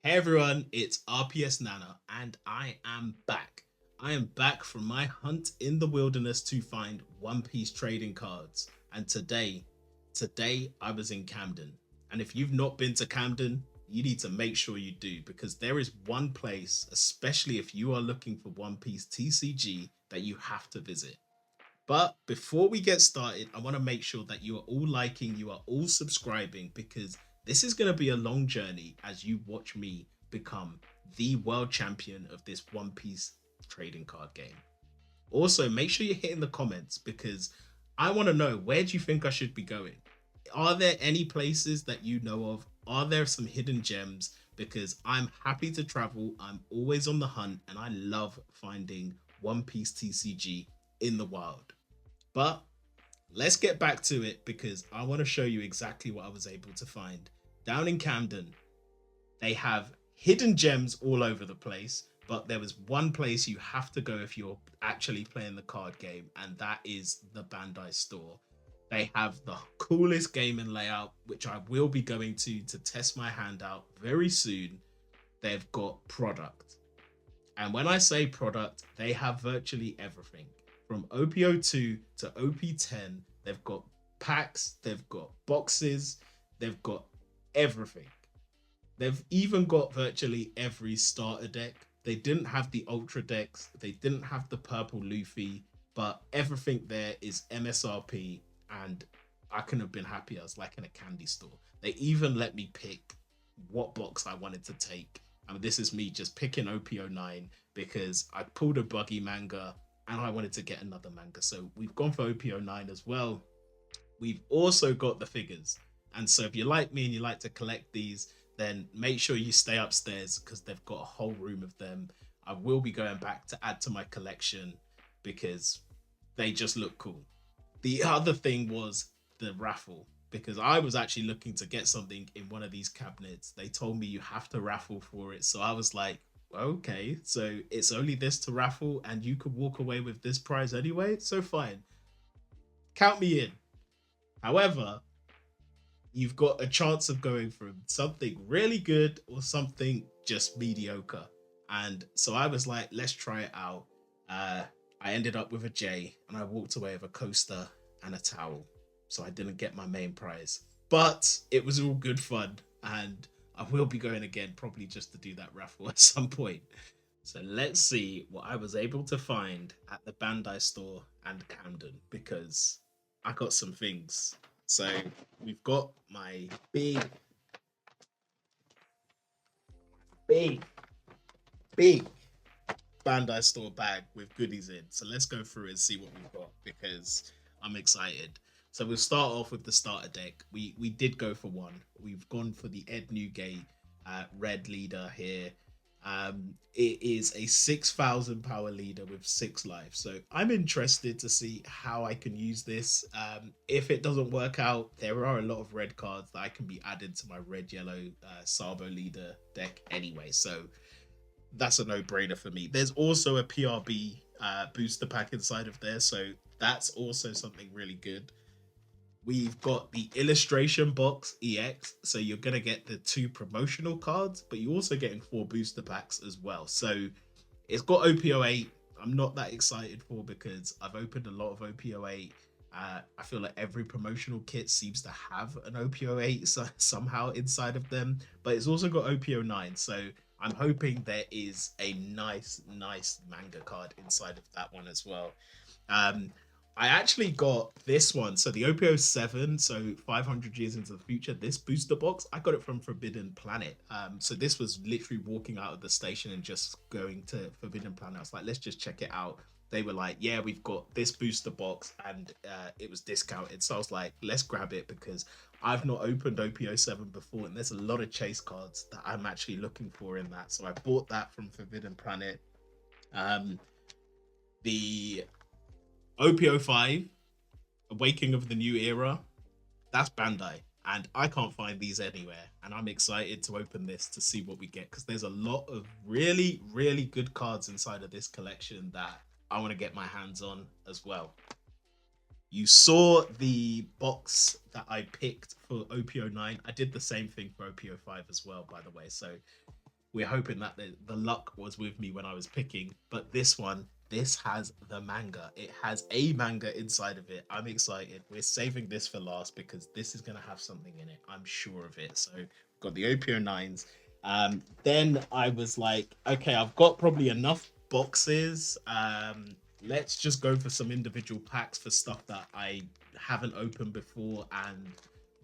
Hey everyone, it's RPS Nana, and I am back. I am back from my hunt in the wilderness to find One Piece trading cards. And today I was in Camden. And if you've not been to Camden, you need to make sure you do because there is one place, especially if you are looking for One Piece TCG, that you have to visit. But before we get started, I want to make sure that you are all liking, you are all subscribing, because this is going to be a long journey as you watch me become the world champion of this One Piece trading card game. Also, make sure you hit in the comments because I want to know, where do you think I should be going? Are there any places that you know of? Are there some hidden gems? Because I'm happy to travel. I'm always on the hunt and I love finding One Piece TCG in the wild. But let's get back to it because I want to show you exactly what I was able to find. Down in Camden, they have hidden gems all over the place, but there was one place you have to go if you're actually playing the card game, and that is the Bandai store. They have the coolest gaming layout, which I will be going to test my hand out very soon. They've got product. And when I say product, they have virtually everything from OP02 to OP10. They've got packs, they've got boxes, they've got everything. They've even got virtually every starter deck. They didn't have the Ultra decks, they didn't have the purple Luffy, but everything there is MSRP, and I couldn't have been happier. I was like in a candy store. They even let me pick what box I wanted to take. I mean, this is me just picking OP09 because I pulled a buggy manga and I wanted to get another manga. So we've gone for OP09 as well. We've also got the figures. And so if you like me and you like to collect these, then make sure you stay upstairs because they've got a whole room of them. I will be going back to add to my collection because they just look cool. The other thing was the raffle because I was actually looking to get something in one of these cabinets. They told me you have to raffle for it. So I was like, okay, so it's only this to raffle and you could walk away with this prize anyway. So fine, count me in. However, you've got a chance of going from something really good or something just mediocre. And so I was like, let's try it out. Uh, I ended up with a J and I walked away with a coaster and a towel. So I didn't get my main prize. But it was all good fun. And I will be going again, probably just to do that raffle at some point. So let's see what I was able to find at the Bandai store and Camden because I got some things. So we've got my big, big Bandai store bag with goodies in. So let's go through and see what we've got because I'm excited. So we'll start off with the starter deck. We did go for one. We've gone for the Ed Newgate red leader here. It is a 6,000 power leader with 6 life. So I'm interested to see how I can use this. If it doesn't work out, there are a lot of red cards that I can be added to my red yellow Sabo leader deck anyway. So that's a no-brainer for me. There's also a PRB booster pack inside of there, so that's also something really good. We've got the illustration box EX, so you're gonna get the 2 promotional cards, but you're also getting 4 booster packs as well. So it's got OP08. I'm not that excited for because I've opened a lot of OP08. I feel like every promotional kit seems to have an OP08 somehow inside of them, but it's also got OP09. So I'm hoping there is a nice manga card inside of that one as well. Um, I actually got this one. So the OP07, so 500 years into the future, this booster box, I got it from Forbidden Planet. So this was literally walking out of the station and just going to Forbidden Planet. I was like, let's just check it out. They were like, yeah, we've got this booster box and it was discounted. So I was like, let's grab it because I've not opened OP07 before and there's a lot of chase cards that I'm actually looking for in that. So I bought that from Forbidden Planet. Um, the OP05, Awakening of the New Era, that's Bandai. And I can't find these anywhere. And I'm excited to open this to see what we get because there's a lot of really good cards inside of this collection that I want to get my hands on as well. You saw the box that I picked for OP09. I did the same thing for OP05 as well, by the way. So we're hoping that the luck was with me when I was picking. But this one, this has the manga. It has a manga inside of it. I'm excited. We're saving this for last because this is going to have something in it. I'm sure of it. So we've got the OP09s. Then I was like, okay, I've got probably enough boxes. Let's just go for some individual packs for stuff that I haven't opened before and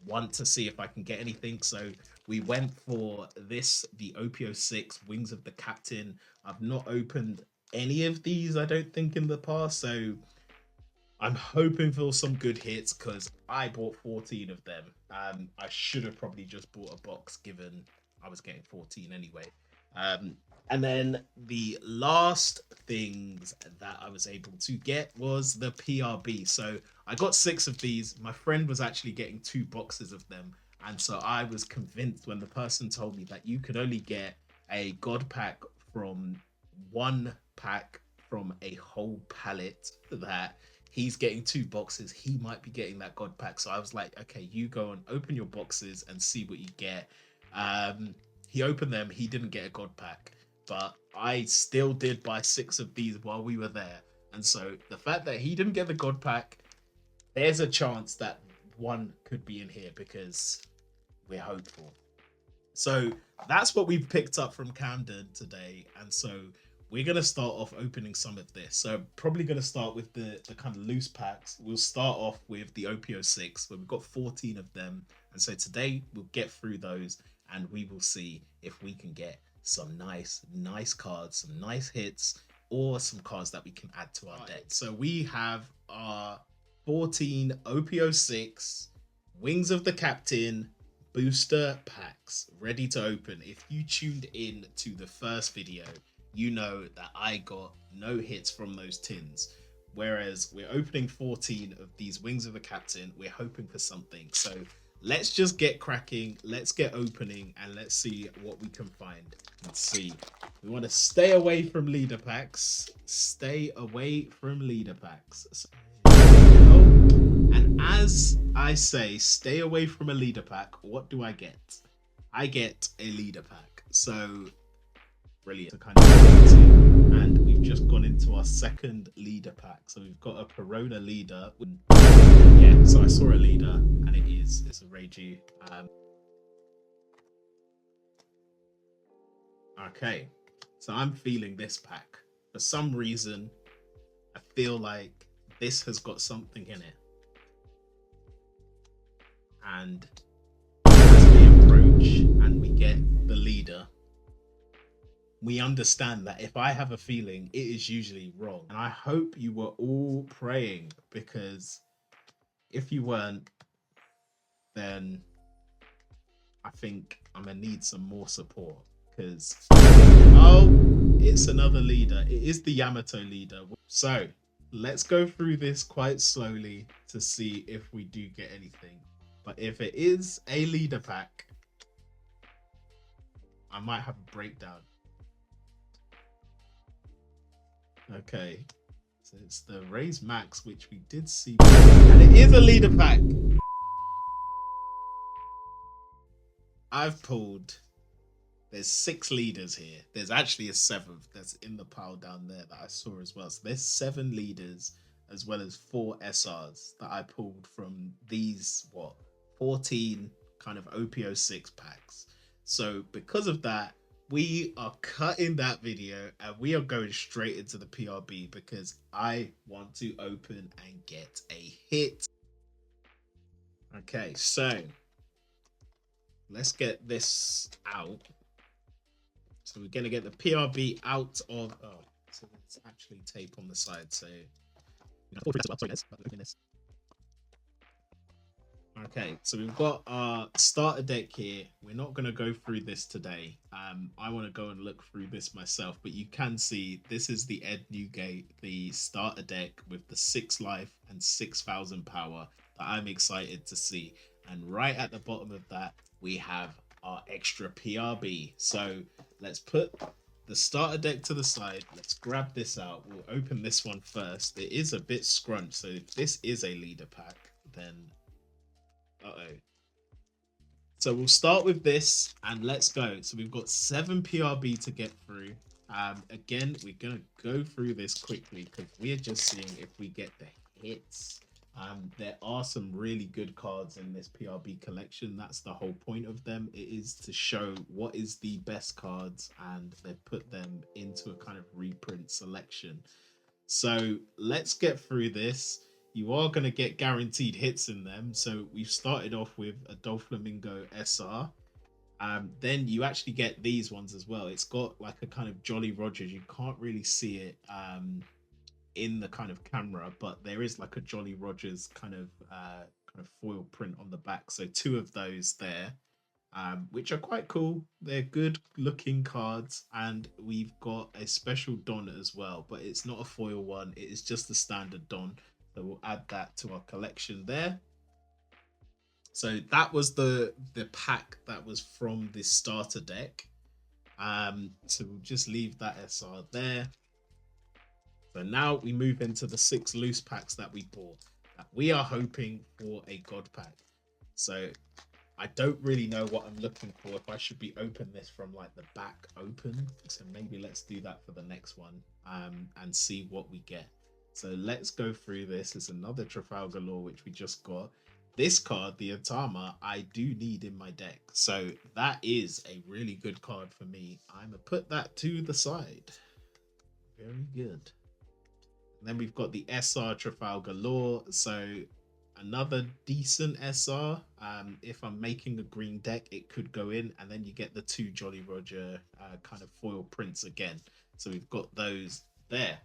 want to see if I can get anything. So we went for this, the OP06 Wings of the Captain. I've not opened any of these, I don't think, in the past. So I'm hoping for some good hits because I bought 14 of them. I should have probably just bought a box given I was getting 14 anyway. And then the last things that I was able to get was the PRB. So I got 6 of these. My friend was actually getting 2 boxes of them. And so I was convinced when the person told me that you could only get a God pack from 1 pack from a whole palette, that he's getting 2 boxes. He might be getting that God pack. So I was like, okay, you go and open your boxes and see what you get. He opened them. He didn't get a God pack, but I still did buy 6 of these while we were there. And so the fact that he didn't get the God pack, there's a chance that one could be in here because we're hopeful. So that's what we've picked up from Camden today. And so we're going to start off opening some of this. So probably going to start with the kind of loose packs. We'll start off with the OP06, where we've got 14 of them. And so today we'll get through those and we will see if we can get some nice cards, some nice hits, or some cards that we can add to our deck. So we have our 14 OP06 Wings of the Captain booster packs ready to open. If you tuned in to the first video, you know that I got no hits from those tins. Whereas we're opening 14 of these Wings of the Captain, we're hoping for something. So let's just get cracking, let's get opening, and let's see what we can find. Let's see. We want to stay away from leader packs. Stay away from leader packs. And as I say, stay away from a leader pack, what do I get? I get a leader pack. So brilliant. And we've just gone into our second leader pack. So we've got a Corona leader. Yeah, so I saw a leader and it's a Reiji. Okay, so I'm feeling this pack. For some reason, I feel like this has got something in it. And as we approach and we get the leader, we understand that if I have a feeling, it is usually wrong. And I hope you were all praying, because if you weren't, then I think I'm gonna need some more support. Because, oh, it's another leader. It is the Yamato leader. So let's go through this quite slowly to see if we do get anything. But if it is a leader pack, I might have a breakdown. Okay, so it's the Raise Max, which we did see, and it is a leader pack. I've pulled, there's 6 leaders here. There's actually a 7th that's in the pile down there that I saw as well. So there's 7 leaders as well as 4 SRs that I pulled from these, 14 kind of OP06 packs. So because of that, we are cutting that video and we are going straight into the PRB because I want to open and get a hit. Okay, so let's get this out. So we're going to get the PRB out of... Oh, so there's actually tape on the side. So... Okay, so we've got our starter deck here. We're not going to go through this today. I want to go and look through this myself, but you can see this is the Ed Newgate, the starter deck with the 6 life and 6,000 power that I'm excited to see. And right at the bottom of that, we have our extra PRB. So let's put the starter deck to the side. Let's grab this out. We'll open this one first. It is a bit scrunched, so if this is a leader pack, then... Uh-oh. So we'll start with this and let's go. So we've got 7 PRB to get through. Again, we're gonna go through this quickly because we're just seeing if we get the hits. There are some really good cards in this PRB collection. That's the whole point of them. It is to show what is the best cards, and they put them into a kind of reprint selection. So let's get through this. You are going to get guaranteed hits in them. So we've started off with a Doflamingo SR. Then you actually get these ones as well. It's got like a kind of Jolly Rogers. You can't really see it in the kind of camera, but there is like a Jolly Rogers kind of foil print on the back. So 2 of those there, which are quite cool. They're good looking cards, and we've got a special Don as well, but it's not a foil one. It is just a standard Don. So we'll add that to our collection there. So that was the pack that was from this starter deck. So we'll just leave that SR there. So now we move into the 6 loose packs that we bought. We are hoping for a God pack. So I don't really know what I'm looking for, if I should be open this from like the back open. So maybe let's do that for the next one and see what we get. So let's go through this. It's another Trafalgar Law, which we just got. This card, the Atama, I do need in my deck. So that is a really good card for me. I'm going to put that to the side. Very good. And then we've got the SR Trafalgar Law. So another decent SR. If I'm making a green deck, it could go in, and then you get the 2 Jolly Roger kind of foil prints again. So we've got those there.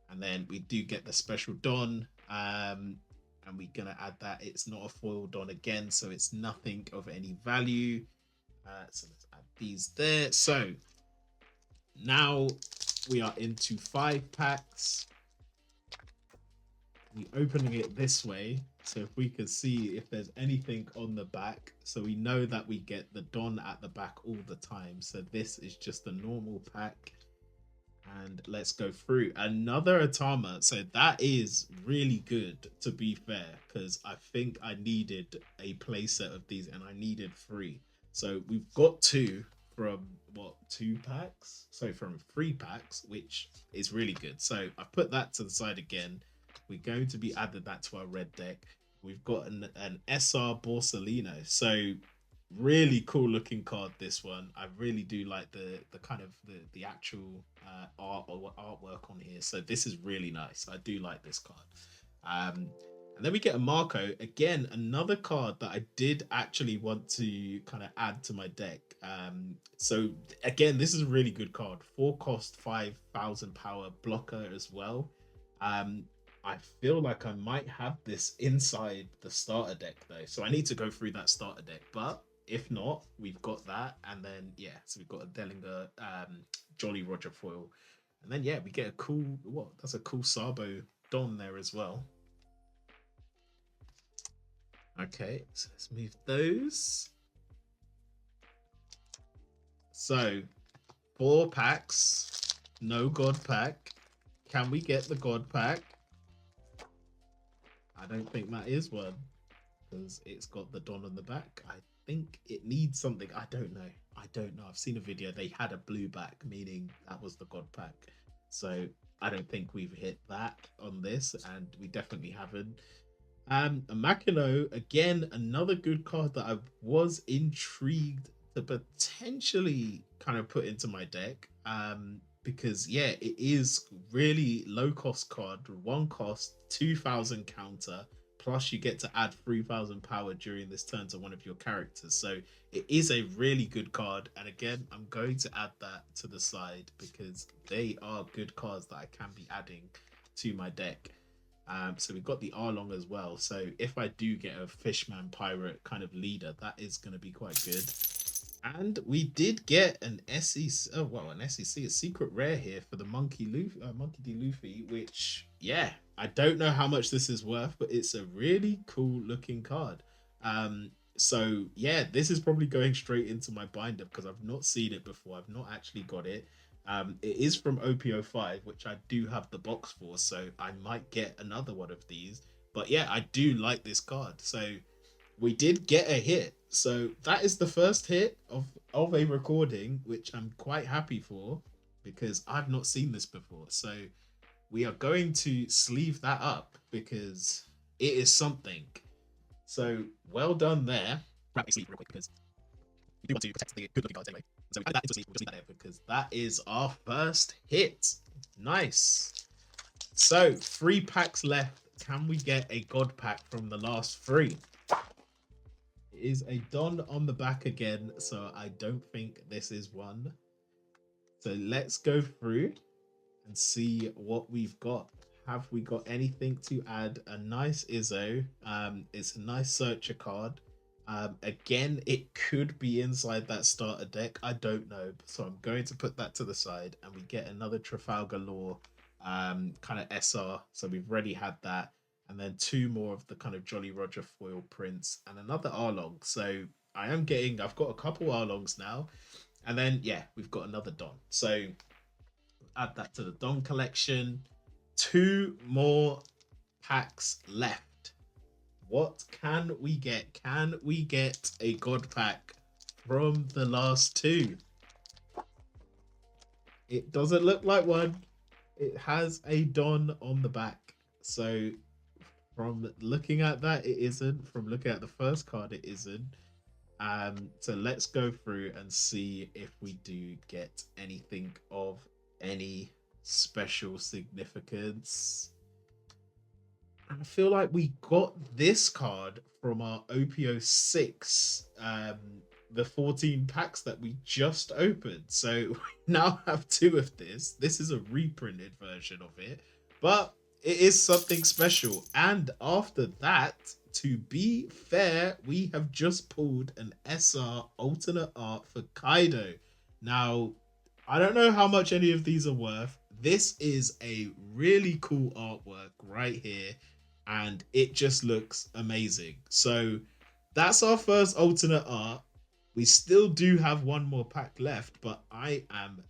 And then we do get the special Don, and we're gonna add that. It's not a foil Don again, so it's nothing of any value. So let's add these there. So now we are into 5 packs. We're opening it this way, so if we can see if there's anything on the back. So we know that we get the Don at the back all the time. So this is just a normal pack. And let's go through another Atama. So that is really good, to be fair, because I think I needed a playset of these, and I needed 3. So we've got 2 from 2 packs? So from 3 packs, which is really good. So I put that to the side again. We're going to be added that to our red deck. We've got an SR Borsalino. So really cool looking card, this one. I really do like the kind of the actual artwork on here. So this is really nice. I do like this card. And then we get a Marco. Again, another card that I did actually want to kind of add to my deck. So again, this is a really good card. 4 cost, 5,000 power blocker as well. I feel like I might have this inside the starter deck though. So I need to go through that starter deck. But if not, we've got that. And then, yeah, so we've got a Dellinger Jolly Roger foil. And then, yeah, we get a cool, that's a cool Sabo Don there as well. Okay, so let's move those. So 4 packs, no God pack. Can we get the God pack? I don't think that is one, because it's got the Don on the back. I think it needs something. I don't know. I've seen a video. They had a blue back, meaning that was the God pack. So I don't think we've hit that on this, and we definitely haven't. A Makino, again, another good card that I was intrigued to potentially kind of put into my deck. Because yeah, it is really low cost card, 1 cost, 2,000 counter, plus you get to add 3,000 power during this turn to one of your characters. So it is a really good card, and again, I'm going to add that to the side because they are good cards that I can be adding to my deck. So we've got the Arlong as well. So if I do get a Fishman Pirate kind of leader, that is going to be quite good. And we did get an SEC, a secret rare here for the Monkey D. Luffy, which, yeah, I don't know how much this is worth, but it's a really cool looking card. So yeah, this is probably going straight into my binder because I've not seen it before. I've not actually got it. It is from OP05, which I do have the box for, so I might get another one of these. But yeah, I do like this card. So we did get a hit. So that is the first hit of a recording, which I'm quite happy for because I've not seen this before. So we are going to sleeve that up because it is something. So well done there. Wrap a sleeve real quick because we do want to protect the good looking cards anyway. So we add that into a sleeve, we'll just leave that there because that is our first hit. Nice. So 3 packs left. Can we get a god pack from the last 3? It is a Don on the back again, so I don't think this is one. So let's go through and see what we've got. Have we got anything to add? A nice Izzo. It's a nice searcher card. Again, it could be inside that starter deck. I don't know. So I'm going to put that to the side, and we get another Trafalgar Law kind of SR. So we've already had that. And then 2 more of the kind of Jolly Roger foil prints and another Arlong. So I've got a couple Arlongs now. And then, yeah, we've got another Don. So add that to the Don collection. 2 more packs left. What can we get? Can we get a god pack from the last 2? It doesn't look like one. It has a Don on the back. So from looking at that, it isn't. From looking at the first card, it isn't. So let's go through and see if we do get anything of any special significance. I feel like we got this card from our OP06, the 14 packs that we just opened. So we now have 2 of this. This is a reprinted version of it, but it is something special. And after that, to be fair, we have just pulled an SR alternate art for Kaido. Now, I don't know how much any of these are worth. This is a really cool artwork right here, and it just looks amazing. So that's our first alternate art. We still do have 1 more pack left, but I am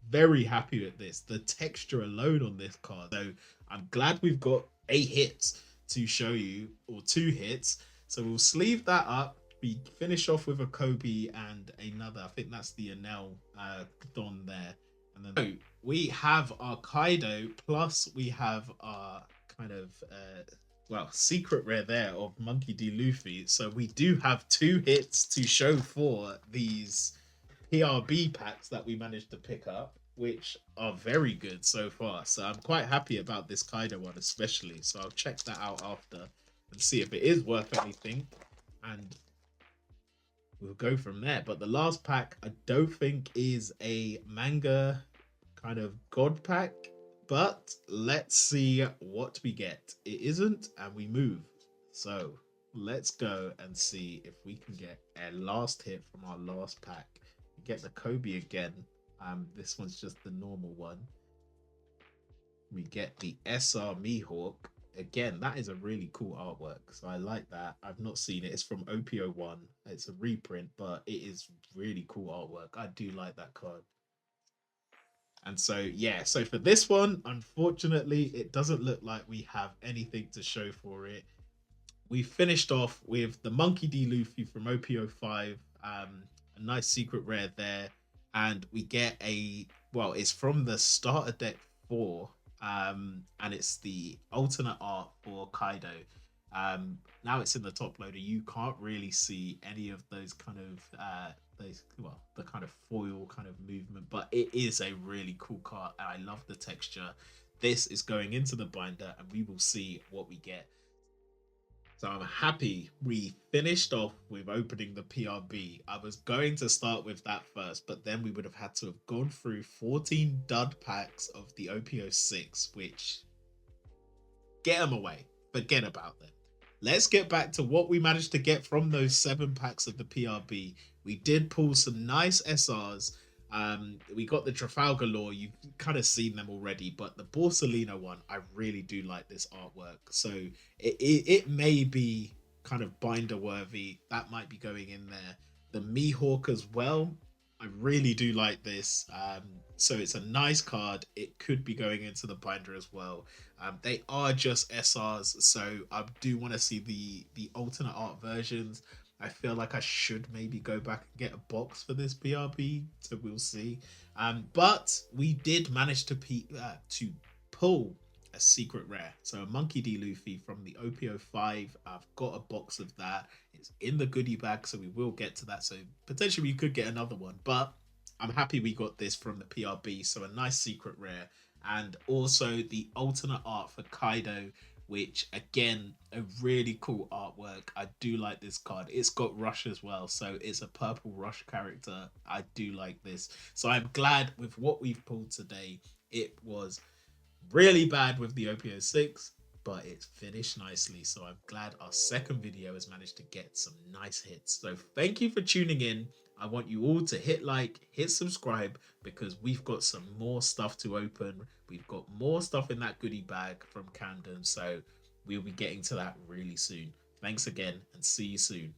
very happy with this. The texture alone on this card. So I'm glad we've got a hit to show you, or 2 hits. So we'll sleeve that up. We finish off with a Kobe and another. I think that's the Enel Don there. And then we have our Kaido, plus we have our kind of secret rare there of Monkey D. Luffy. So we do have 2 hits to show for these PRB packs that we managed to pick up, which are very good so far. So I'm quite happy about this Kaido one especially. So I'll check that out after and see if it is worth anything, and we'll go from there. But the last pack I don't think is a manga kind of god pack, but let's see what we get. It isn't, and we move. So let's go and see if we can get a last hit from our last pack. We get the Kobe again. This one's just the normal one. We get the SR Mihawk. Again, that is a really cool artwork. So I like that. I've not seen it. It's from OP01. It's a reprint, but it is really cool artwork. I do like that card. And so, yeah, so for this one, unfortunately, it doesn't look like we have anything to show for it. We finished off with the Monkey D. Luffy from OP05, a nice secret rare there. And we get it's from the starter deck 4, and it's the alternate art for Kaido. Now it's in the top loader. You can't really see any of those kind of the kind of foil kind of movement, but it is a really cool card, and I love the texture. This is going into the binder, and we will see what we get. So I'm happy we finished off with opening the PRB. I was going to start with that first, but then we would have had to have gone through 14 dud packs of the OP06, which, get them away. Forget about them. Let's get back to what we managed to get from those 7 packs of the PRB. We did pull some nice SRs. We got the Trafalgar Law. You've kind of seen them already, but the Borsalino one, I really do like this artwork. So it may be kind of binder worthy. That might be going in there. The Mihawk as well. I really do like this. So it's a nice card. It could be going into the binder as well. They are just SRs, so I do want to see the alternate art versions. I feel like I should maybe go back and get a box for this PRB, so we'll see. But we did manage to pull a secret rare. So a Monkey D. Luffy from the OP05. I've got a box of that. It's in the goodie bag, so we will get to that. So potentially we could get another one, but I'm happy we got this from the PRB. So a nice secret rare. And also the alternate art for Kaido, which again, a really cool artwork. I do like this card. It's got Rush as well, so it's a purple Rush character. I do like this. So I'm glad with what we've pulled today. It was really bad with the OP06, but it's finished nicely. So I'm glad our second video has managed to get some nice hits. So thank you for tuning in. I want you all to hit like, hit subscribe, because we've got some more stuff to open. We've got more stuff in that goodie bag from Camden. So we'll be getting to that really soon. Thanks again and see you soon.